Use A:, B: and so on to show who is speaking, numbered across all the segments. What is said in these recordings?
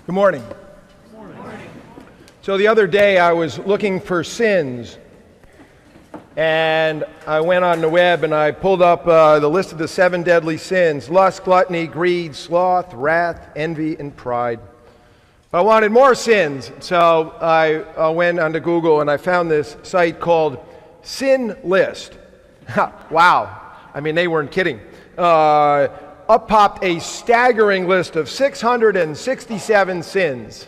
A: Good morning. So the other day I was looking for sins, and I went on the web and I pulled up the list of the 7 deadly sins: lust, gluttony, greed, sloth, wrath, envy, and pride. But I wanted more sins, so I went onto Google and I found this site called Sin List. Wow, I mean, they weren't kidding. Up popped a staggering list of 667 sins.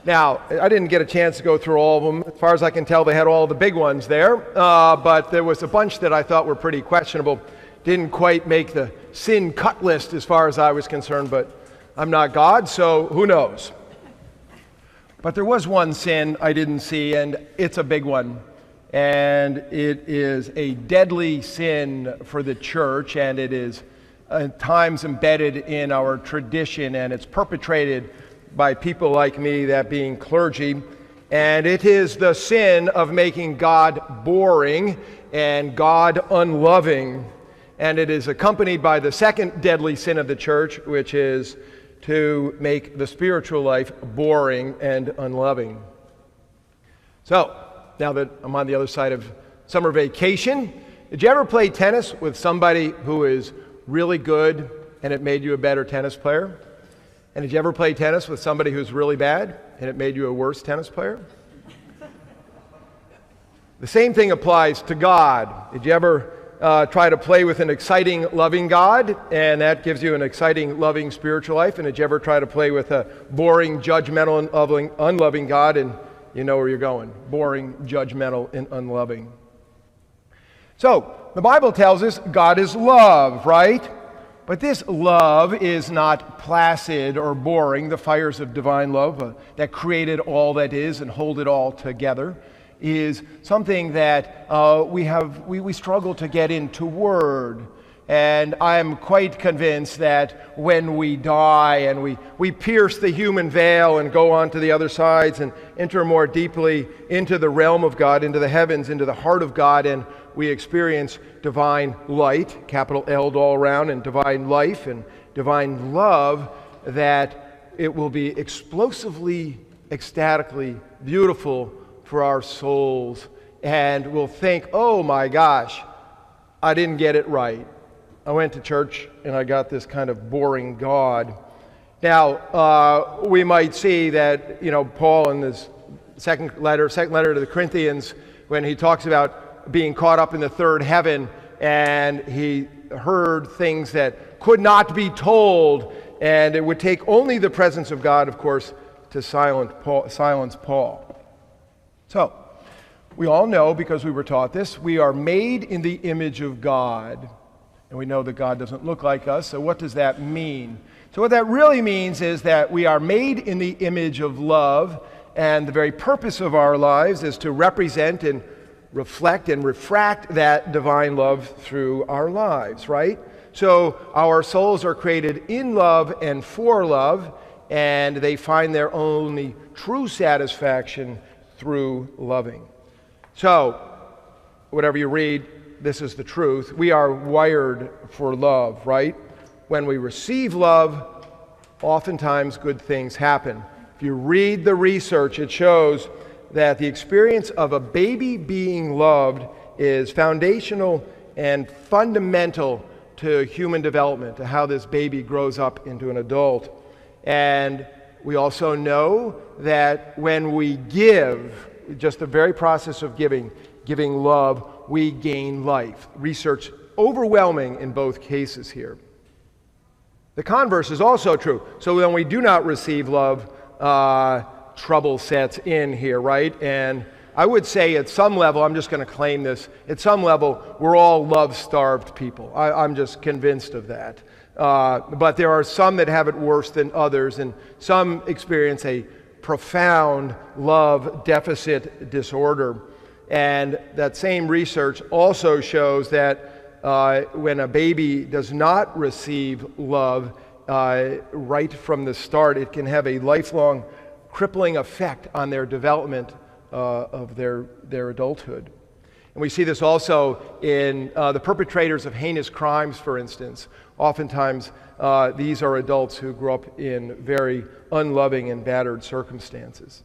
A: Now, I didn't get a chance to go through all of them. As far as I can tell, they had all the big ones there, but there was a bunch that I thought were pretty questionable. Didn't quite make the sin cut list as far as I was concerned, but I'm not God, so who knows? But there was one sin I didn't see, and it's a big one. And it is a deadly sin for the church, and it is at times embedded in our tradition, and it's perpetrated by people like me, that being clergy. And it is the sin of making God boring and God unloving. And it is accompanied by the second deadly sin of the church, which is to make the spiritual life boring and unloving. So, now that I'm on the other side of summer vacation, did you ever play tennis with somebody who is really good and it made you a better tennis player? And did you ever play tennis with somebody who's really bad and it made you a worse tennis player? The same thing applies to God. Did you ever try to play with an exciting, loving God, and that gives you an exciting, loving spiritual life? And did you ever try to play with a boring, judgmental, and unloving God, and you know where you're going? Boring, judgmental, and unloving. So, the Bible tells us God is love, right? But this love is not placid or boring. The fires of divine love that created all that is and hold it all together is something that we struggle to get into word. And I'm quite convinced that when we die and we pierce the human veil and go on to the other sides and enter more deeply into the realm of God, into the heavens, into the heart of God, and we experience divine light, capital L all around, and divine life and divine love, that it will be explosively, ecstatically beautiful for our souls. And we'll think, oh my gosh, I didn't get it right. I went to church and I got this kind of boring God. Now, we might see that, Paul in his second letter to the Corinthians, when he talks about being caught up in the third heaven, and he heard things that could not be told, and it would take only the presence of God, of course, to silence Paul. So, we all know, because we were taught this, we are made in the image of God. And we know that God doesn't look like us, so what does that mean? So what that really means is that we are made in the image of love, and the very purpose of our lives is to represent and reflect and refract that divine love through our lives, right? So our souls are created in love and for love, and they find their only true satisfaction through loving. So, whatever you read, this is the truth. We are wired for love, right? When we receive love, oftentimes good things happen. If you read the research, it shows that the experience of a baby being loved is foundational and fundamental to human development, to how this baby grows up into an adult. And we also know that when we give, just the very process of giving love, we gain life. Research overwhelming in both cases here. The converse is also true. So when we do not receive love, trouble sets in here, right? And I would say at some level, I'm just going to claim this, at some level, we're all love-starved people. I'm just convinced of that. But there are some that have it worse than others, and some experience a profound love deficit disorder. And that same research also shows that when a baby does not receive love right from the start, it can have a lifelong crippling effect on their development of their adulthood. And we see this also in the perpetrators of heinous crimes, for instance. oftentimes these are adults who grew up in very unloving and battered circumstances.